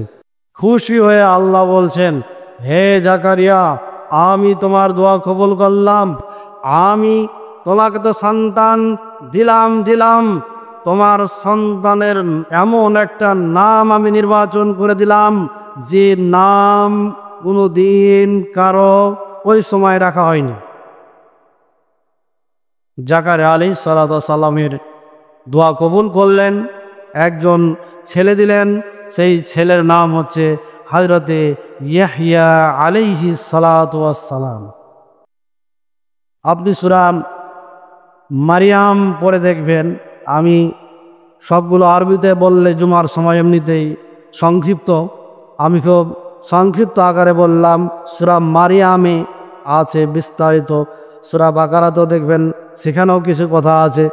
খুশি হয়ে আল্লাহ বলছেন, হে জাকারিয়া, আমি তোমার দোয়া কবুল করলাম। আমি তোমাকে তো সন্তান দিলাম, তোমার সন্তানের এমন একটা নাম আমি নির্বাচন করে দিলাম যে নাম কোনো দিন কারো ওই সময় রাখা হয়নি। জাকারিয়া আলাইহিস সালাতু ওয়াস সালামের দোয়া কবুল করলেন, একজন ছেলে দিলেন। সেই ছেলের নাম হচ্ছে হযরতে ইয়াহইয়া আলাইহিস সালাতু ওয়াস সালাম। আপনি সূরা মারিয়াম পড়ে দেখবেন। আমি সবগুলো আরবিতে বললে জুমার সময় এমনিতেই সংক্ষিপ্ত, আমি খুব সংক্ষিপ্ত আকারে বললাম। সূরা মারিয়ামে আছে বিস্তারিত, সূরা বাকারাতেও দেখবেন সেখানেও কিছু কথা আছে।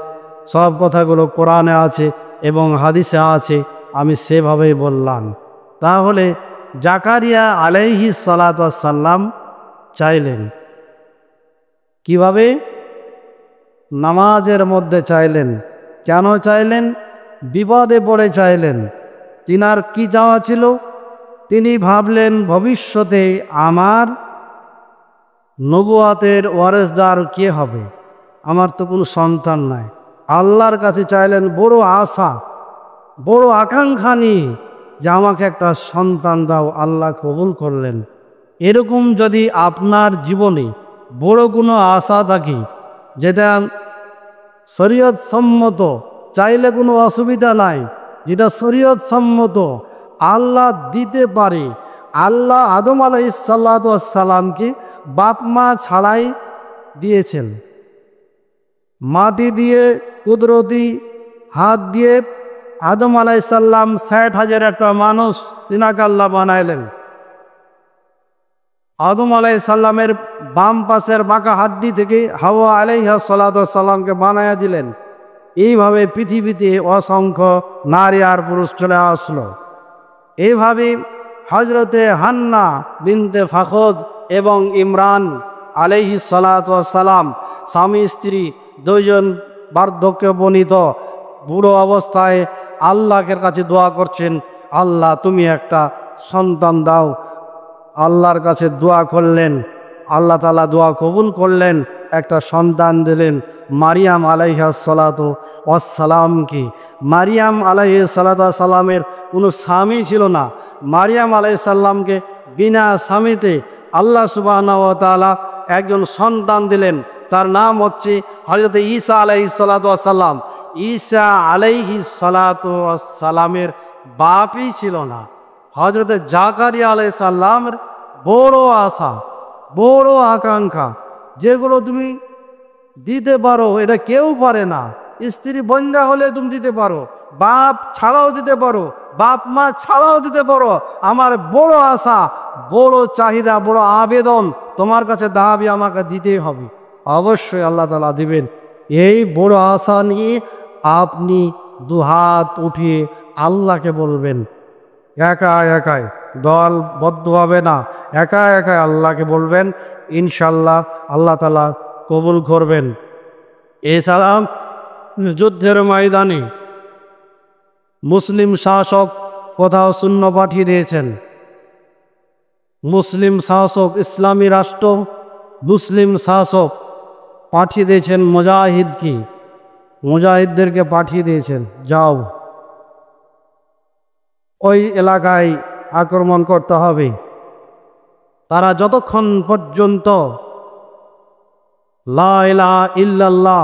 সব কথাগুলো কোরআনে আছে এবং হাদিসে আছে, আমি সেভাবেই বললাম। তাহলে জাকারিয়া আলাইহিস সালাতু ওয়াস সালাম চাইলেন কিভাবে? নামাজের মধ্যে চাইলেন। কেন চাইলেন? বিপদে পড়ে চাইলেন। তিনার কি চাওয়া ছিল? তিনি ভাবলেন ভবিষ্যতে আমার নবুয়াতের ওয়ারেসদার কে হবে? আমার তো কোনো সন্তান নাই। আল্লাহর কাছে চাইলেন বড় আশা, বড় আকাঙ্ক্ষা নিয়ে যে আমাকে একটা সন্তান দাও। আল্লাহ কবুল করলেন। এরকম যদি আপনার জীবনে বড় কোনো আশা থাকে, যেটা শরীয়ত সম্মত, চাইলে কোনো অসুবিধা নাই, যেটা শরীয়ত সম্মত, আল্লাহ দিতে পারে। আল্লাহ আদম আলাইহিস সালাতু ওয়াস সালামকে বাপ মা ছাড়াই দিয়েছেন। মাটি দিয়ে কুদরতি হাত দিয়ে আদম আলাইহিস সালাম 60,000 একটা মানুষ তিনাকে আল্লাহ বানাইলেন। আদম আলাইহিস সালামের বাম পাশের বাঁকা হাড্ডি থেকে হাওয়া আলাইহিস সালাতু ওয়াস সালামকে বানায়া দিলেন। এইভাবে পৃথিবীতে অসংখ্য নারী আর পুরুষ চলে আসলো। এইভাবে হজরতে হান্না বিনতে ফাখদ এবং ইমরান আলাইহিস সালাতু ওয়াস সালাম স্বামী স্ত্রী দুইজন বার্ধক্যবনিত বুড়ো অবস্থায় আল্লাহর কাছে দোয়া করছেন, আল্লাহ তুমি একটা সন্তান দাও। আল্লাহর কাছে দোয়া করলেন, আল্লাহ তাআলা দোয়া কবুল করলেন, একটা সন্তান দিলেন মারিয়াম আলাইহিস সালাতু ওয়াস সালামকে। মারিয়াম আলাইহিস সালাতু ওয়াস সালামের কোনো স্বামী ছিল না। মারিয়াম আলাইহিস সালামকে বিনা স্বামীতে আল্লাহ সুবহানাহু ওয়া তাআলা একজন সন্তান দিলেন। তার নাম হচ্ছে হযরত ঈসা আলাইহিস সালাতু ওয়াস সালাম। ঈসা আলাইহিস সালাতু ওয়াস সালামের বাপই ছিল না। হযরত জাকারিয়া আলাইহিস সালামের বড় আশা, বড় আকাঙ্ক্ষা, যেগুলো তুমি দিতে পারো, এটা কেউ পারে না। স্ত্রী বন্ধা হলে তুমি দিতে পারো, বাপ ছাড়াও দিতে পারো, বাপ মা ছাড়াও দিতে পারো। আমার বড় আশা, বড় চাহিদা, বড় আবেদন, তোমার কাছে দাবি আমাকে দিতেই হবে। অবশ্যই আল্লাহ তাআলা দিবেন। এই বড় আশা নিয়ে আপনি দুহাত উঠিয়ে আল্লাহকে বলবেন। একা একাই, দলবদ্ধ হবে না, একা একাই আল্লাহকে বলবেন। ইনশাল্লাহ আল্লাহ তাআলা কবুল করবেন। এছাড়া যুদ্ধের ময়দানে মুসলিম শাসক কোথাও শূন্য পাঠিয়ে দিয়েছেন। মুসলিম শাসক, ইসলামী রাষ্ট্র মুসলিম শাসক পাঠিয়ে দিয়েছেন মুজাহিদকে, মুজাহিদদেরকে পাঠিয়ে দিয়েছেন, যাও ওই এলাকায় আক্রমণ করতে হবে। তারা যতক্ষণ পর্যন্ত লা ইলাহা ইল্লাল্লাহ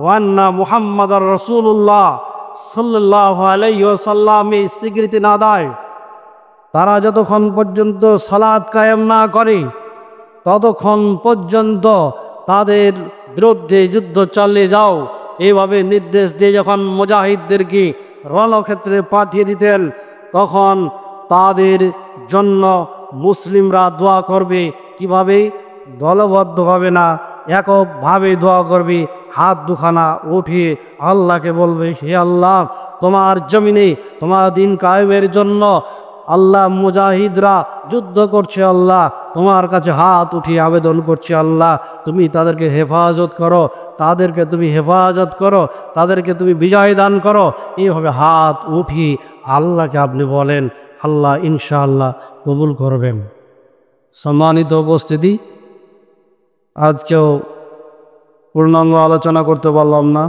ওয়া আন্না মুহাম্মাদার রাসূলুল্লাহ সাল্লাল্লাহু আলাইহি ওয়াসাল্লামের স্বীকৃতি না দেয়, তারা যতক্ষণ পর্যন্ত সালাত কায়েম না করে, ততক্ষণ পর্যন্ত তাদের বিরুদ্ধে যুদ্ধ চালিয়ে যাও। এইভাবে নির্দেশ দিয়ে যখন মুজাহিদদেরকে রণক্ষেত্রে পাঠিয়ে দিতেন, তখন তাদের জন্য মুসলিমরা দোয়া করবে কিভাবে? দলবদ্ধভাবে না, এককভাবে দোয়া করবে। হাত দুখানা উঠিয়ে আল্লাহকে বলবে, হে আল্লাহ, তোমার জমিনে তোমার দিন কায়েমের জন্য আল্লাহ মুজাহিদরা যুদ্ধ করছে, আল্লাহ তোমার কাছে হাত উঠিয়ে আবেদন করছে, আল্লাহ তুমি তাদেরকে হেফাজত করো, তাদেরকে তুমি হেফাজত করো, তাদেরকে তুমি বিজয় দান করো। এইভাবে হাত উঠিয়ে আল্লাহকে আপনি বলেন, আল্লাহ ইনশাআল্লাহ কবুল করবেন। সম্মানিত উপস্থিতি, আজকেও পূর্ণাঙ্গ আলোচনা করতে পারলাম না,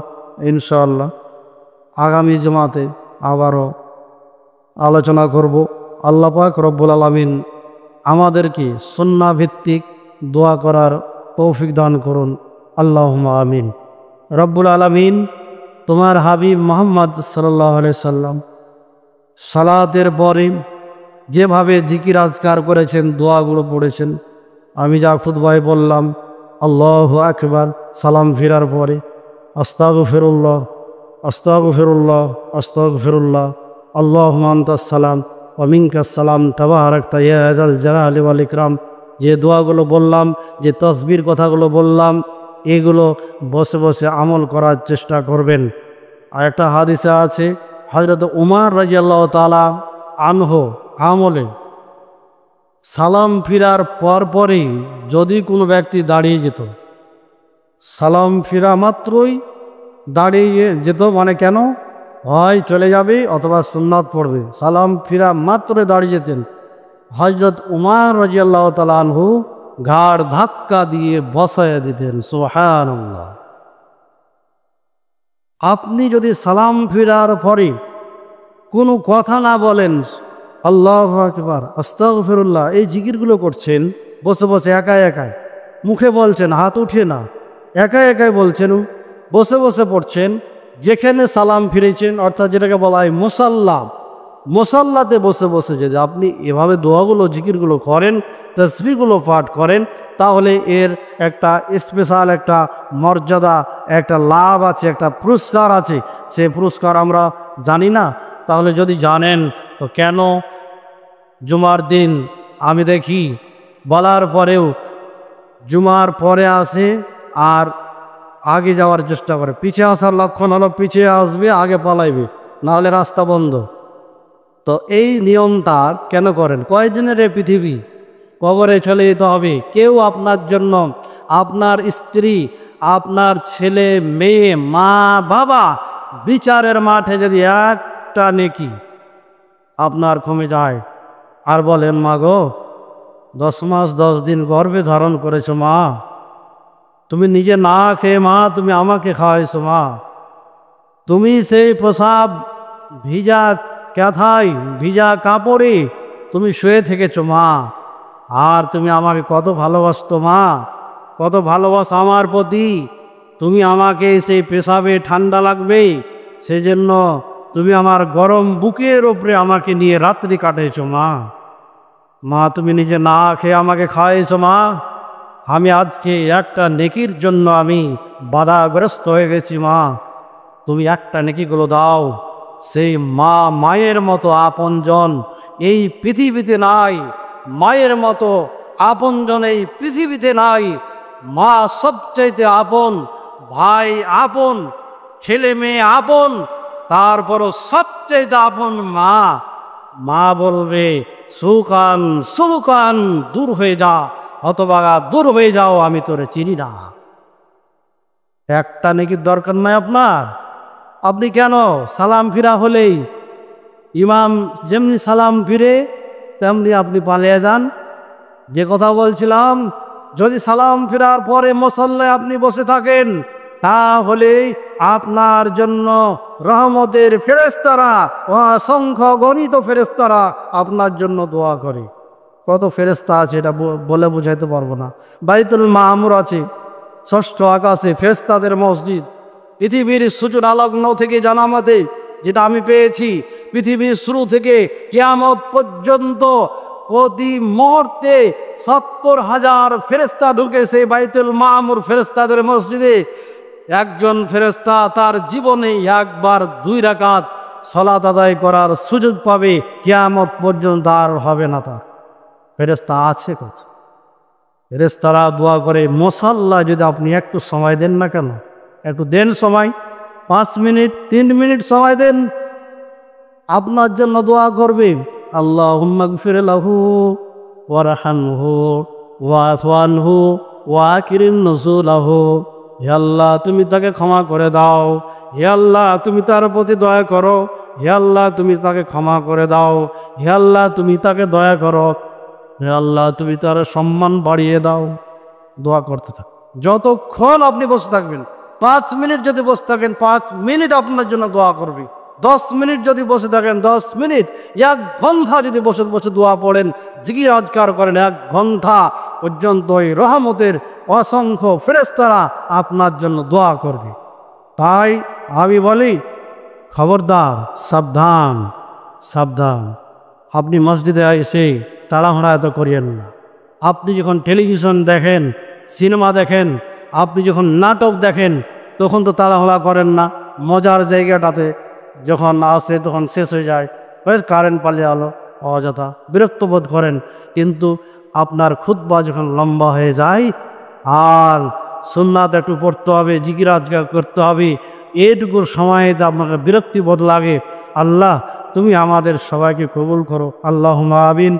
ইনশাআল্লাহ আগামী জমাতে আবারও আলোচনা করব। আল্লাহ পাক রব্বুল আলামিন আমাদেরকে সুন্নাহ ভিত্তিক দোয়া করার তৌফিক দান করুন, আল্লাহুম্মা আমিন। রব্বুল আলামিন তোমার হাবিব মুহাম্মদ সাল্লাল্লাহু আলাইহি সাল্লাম সালাতের পরে যেভাবে জিকির আজকার করেছেন, দোয়াগুলো পড়েছেন, আমি যা খুতবায় বললাম, আল্লাহু আকবার, সালাম ফিরার পরে আস্তাগফিরুল্লাহ আস্তাগফিরুল্লাহ আস্তাগফিরুল্লাহ, আল্লাহুম্মা আনতাস সালাম ওয়া মিনকাস সালাম তাবারাকতা ইয়া যাল জালালি ওয়াল ইকরাম, যে দোয়াগুলো বললাম, যে তাসবির কথাগুলো বললাম, এগুলো বসে বসে আমল করার চেষ্টা করবেন। আর একটা হাদিসে আছে, হযরত উমর রাদিয়াল্লাহু তাআলা আনহু আমলে সালাম ফিরার পরপরই যদি কোনো ব্যক্তি দাঁড়িয়ে যেত, সালাম ফিরা মাত্রই দাঁড়িয়ে যেত, মানে কেন? হয় চলে যাবে অথবা সুন্নাত পড়বে। সালাম ফিরা মাত্রই দাঁড়িয়ে যেতেন। হযরত উমর রাদিয়াল্লাহু তাআলা আনহু ঘাড় ধাক্কা দিয়ে বসায় দিতেন। সুবহানাল্লাহ। আপনি যদি সালাম ফিরার পরে কোনো কথা না বলেন, আল্লাহু আকবার, আস্তাগফিরুল্লাহ, এই জিকিরগুলো করছেন বসে বসে একাই একাই, মুখে বলছেন, হাত উঠে না, একাই একাই বলছেন, বসে বসে পড়ছেন, যেখানে সালাম ফিরেছেন, অর্থাৎ যেটাকে বলা হয় মুসাল্লা, মুসাল্লাতে বসে বসে যদি আপনি এভাবে দোয়াগুলো জিকিরগুলো করেন, তাসবিহগুলো পাঠ করেন, তাহলে এর একটা স্পেশাল একটা মর্যাদা, একটা লাভ আছে, একটা পুরস্কার আছে। সে পুরস্কার আমরা জানি না। তাহলে যদি জানেন তো কেন জুমার দিন আমি দেখি বলার পরেও জুমার পরে আসে আর আগে যাওয়ার চেষ্টা করে। পিছিয়ে আসার লক্ষণ হলো পিছিয়ে আসবে, আগে পালাইবে, নাহলে রাস্তা বন্ধ। তো এই নিয়মটা কেন করেন? কয়দিনের এই পৃথিবী, কবরে চলে যেতে হবে। কেউ আপনার জন্য, আপনার স্ত্রী, আপনার ছেলে মেয়ে, মা বাবা, বিচারের মাঠে যদি একটা নেকি আপনার কমে যায় আর বলেন, মা গো 10 মাস 10 দিন গর্ভে ধারণ করেছো মা, তুমি নিজে না খেয়ে মা তুমি আমাকে খাওয়াইছো মা, তুমি সেই প্রসাব ভিজা ক্যাথায় ভিজা কাপড়ে তুমি শুয়ে থেকেছো মা, আর তুমি আমাকে কত ভালোবাসতো মা, কত ভালোবাসো আমার প্রতি, তুমি আমাকে সেই পেশাবে ঠান্ডা লাগবে সেজন্য তুমি আমার গরম বুকের ওপরে আমাকে নিয়ে রাত্রি কাটাইছো মা, মা তুমি নিজে না খেয়ে আমাকে খাওয়াইছো মা, আমি আজকে একটা নেকির জন্য আমি বাধাগ্রস্ত হয়ে গেছি মা, তুমি একটা নেকিগুলো দাও। সেই মা, মায়ের মতো আপনজন এই পৃথিবীতে নাই, মায়ের মতো আপনজন এই পৃথিবীতে নাই। মা সবচাইতে আপন, ভাই আপন, ছেলে মেয়ে আপন, তারপরও সবচাইতে আপন মা। মা বলবে, সুকান সুকান দূর হয়ে যা, হতভাগা দূর হয়ে যাও, আমি তোরে চিনি না। একটা নেকির দরকার নাই আপনার। আপনি কেন সালাম ফিরা হলেই ইমাম যেমনি সালাম ফিরে তেমনি আপনি পালিয়ে যান? যে কথা বলছিলাম, যদি সালাম ফিরার পরে মুসল্লায় আপনি বসে থাকেন, তাহলে আপনার জন্য রহমতের ফেরেশতারা, অসংখ্য গণিত ফেরেশতারা আপনার জন্য দোয়া করে। কত ফেরেশতা আছে এটা বলে বোঝাইতে পারবো না। বাইতুল মামুর আছে, 6ষ্ঠ আকাশে ফেরেশতাদের মসজিদ। পৃথিবীর সূচনা লগ্ন থেকে জানা মতে যেটা আমি পেয়েছি, পৃথিবীর শুরু থেকে কিয়ামত পর্যন্ত প্রতি মুহূর্তে 70,000 ফেরেশতা ঢুকে সেই বাইতুল মামুর ফেরেশতাদের মসজিদে। একজন ফেরেশতা তার জীবনে একবার 2 রাকাত সালাত আদায় করার সুযোগ পাবে, কিয়ামত পর্যন্ত আর হবে না তার। ফেরেশতা আছে কত? ফেরেশতারা দোয়া করে, মুসাল্লা যদি আপনি একটু সময় দেন না কেন, একটু দেন সময়, 5 মিনিট 3 মিনিট সময় দেন, আপনার জন্য দোয়া করবে। আল্লাহুম্মা গফির লাহু ওয়ারহামহু ওয়াফু আনহু ওয়াকরিম নুজুলাহু। হে আল্লাহ তুমি তাকে ক্ষমা করে দাও, হে আল্লাহ তুমি তার প্রতি দয়া করো, হে আল্লাহ তুমি তাকে ক্ষমা করে দাও, হে আল্লাহ তুমি তাকে দয়া করো, হে আল্লাহ তুমি তার সম্মান বাড়িয়ে দাও। দোয়া করতে থাক যতক্ষণ আপনি বসে থাকবেন। 5 মিনিট যদি বসে থাকেন, 5 মিনিট আপনার জন্য দোয়া করবে। 10 মিনিট যদি বসে থাকেন, 10 মিনিট। 1 ঘন্টা যদি বসে বসে দোয়া পড়েন, জিকির আজকার করেন, 1 ঘন্টা পর্যন্ত ওই রহমতের অসংখ্য ফেরেশতারা আপনার জন্য দোয়া করবে। তাই আমি বলি, খবরদার, সাবধান সাবধান। আপনি মসজিদে এসে তাড়াহুড়া এত করিয়েন না। আপনি যখন টেলিভিশন দেখেন, সিনেমা দেখেন, আপনি যখন নাটক দেখেন, তখন তো তাড়াহুড়া করেন না। মজার জায়গাটাতে যখন আসে তখন শেষ হয়ে যায়, কারেন্ট পালিয়ে আলো, অযথা বিরক্ত বোধ করেন। কিন্তু আপনার খুতবা যখন লম্বা হয়ে যায়, আর সুন্নাত একটু পড়তে হবে, জিকির আজকার করতে হবে, এইটুকুর সময়ে যে আপনাকে বিরক্তি বোধ লাগে, আল্লাহ তুমি আমাদের সবাইকে কবুল করো। আল্লাহুম্মা আমিন।